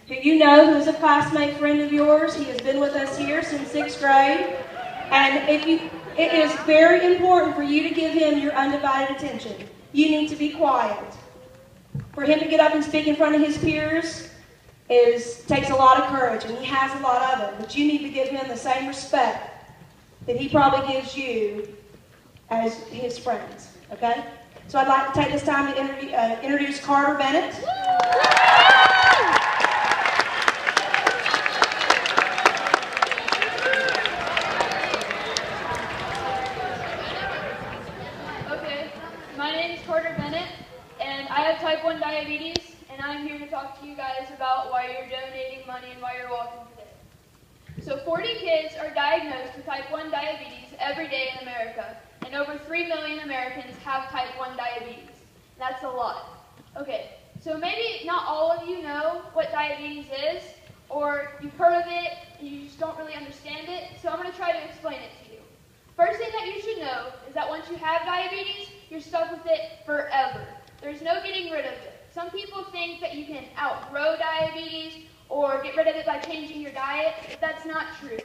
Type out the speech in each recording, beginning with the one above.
who you know who is a classmate friend of yours. He has been with us here since 6th grade. And it is very important for you to give him your undivided attention. You need to be quiet. For him to get up and speak in front of his peers takes a lot of courage, and he has a lot of it. But you need to give him the same respect that he probably gives you as his friends. Okay? So I'd like to take this time to introduce Carter Bennett. Okay, my name is Carter Bennett, and I have type 1 diabetes, and I'm here to talk to you guys about why you're donating money and why you're walking today. So 40 kids are diagnosed with type 1 diabetes every day in America, and over 3 million Americans have type 1 diabetes. That's a lot. Okay, so maybe not all of you know what diabetes is, or you've heard of it and you just don't really understand it, so I'm going to try to explain it to you. First thing that you should know is that once you have diabetes, you're stuck with it forever. There's no getting rid of it. Some people think that you can outgrow diabetes or get rid of it by changing your diet, but that's not true.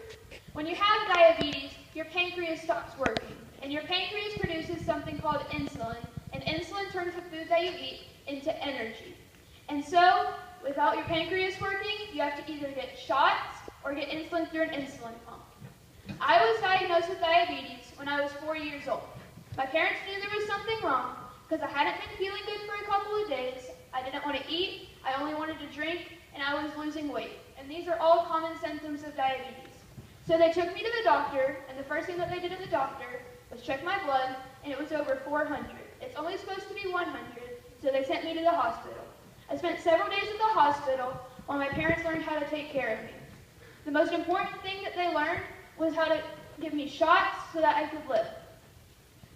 When you have diabetes, your pancreas stops working, and your pancreas produces something called insulin, and insulin turns the food that you eat into energy. And so, without your pancreas working, you have to either get shots or get insulin through an insulin pump. I was diagnosed with diabetes when I was 4 years old. My parents knew there was something wrong because I hadn't been feeling good for a couple of days, I didn't want to eat, I only wanted to drink, and I was losing weight. And these are all common symptoms of diabetes. So they took me to the doctor, and the first thing that they did at the doctor was check my blood, and it was over 400. It's only supposed to be 100, so they sent me to the hospital. I spent several days at the hospital while my parents learned how to take care of me. The most important thing that they learned was how to give me shots so that I could live.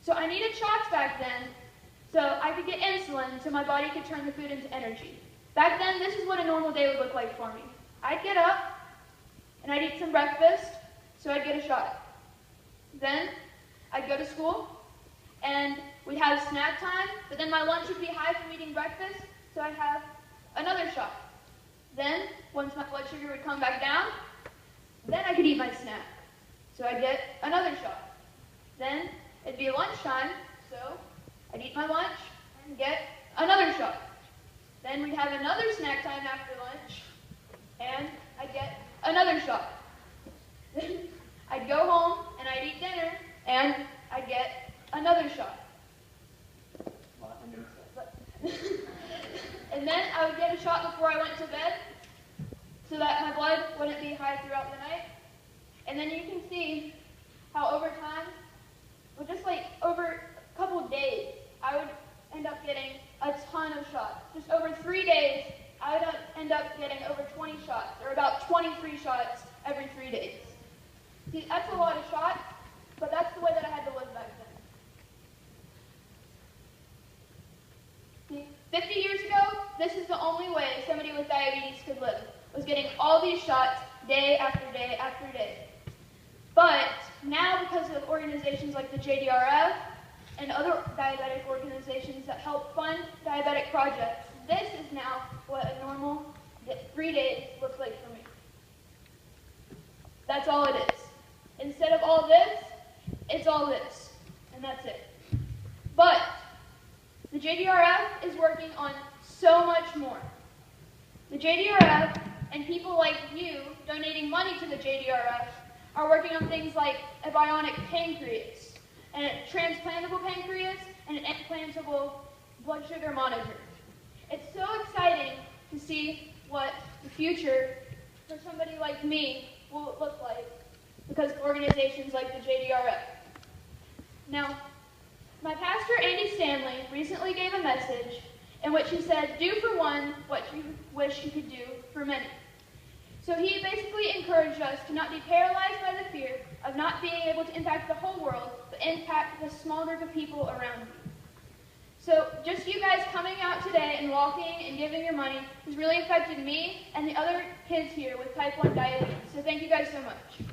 So I needed shots back then so I could get insulin so my body could turn the food into energy. Back then, this is what a normal day would look like for me. I'd get up, and I'd eat some breakfast, so I'd get a shot. Then, I'd go to school, and we'd have snack time, but then my lunch would be high from eating breakfast, so I'd have another shot. Then, once my blood sugar would come back down, then I could eat my snack, so I'd get another shot. Then, it'd be lunchtime, so I'd eat my lunch and get another shot. Then we'd have another snack time after lunch, and I'd get another shot. Then I'd go home, and I'd eat dinner, and I'd get another shot. And then I would get a shot before I went to bed, so that my blood wouldn't be high throughout the night. And then you can see how over time, well, just like over a couple of days, I would end up getting a ton of shots. Just over 3 days, I would end up getting over 20 shots, or about 23 shots every 3 days. See, that's a lot of shots, but that's the way that I had to live back then. See, 50 years ago, this is the only way somebody with diabetes could live, was getting all these shots day after day after day. But now, because of organizations like the JDRF and other diabetic organizations that help fund diabetic projects, this is now what a normal 3 days looks like for me. That's all it is. Instead of all this, it's all this, and that's it. But the JDRF is working on so much more. The JDRF and people like you donating money to the JDRF are working on things like a bionic pancreas, and a transplantable pancreas, and an implantable blood sugar monitor. It's so exciting to see what the future for somebody like me will look like because of organizations like the JDRF. Now, my pastor, Andy Stanley, recently gave a message in which he said, "Do for one what you wish you could do for many." So he basically encouraged us to not be paralyzed by the fear of not being able to impact the whole world, but impact the small group of people around you. So just you guys coming out today and walking and giving your money has really affected me and the other kids here with type 1 diabetes. So thank you guys so much.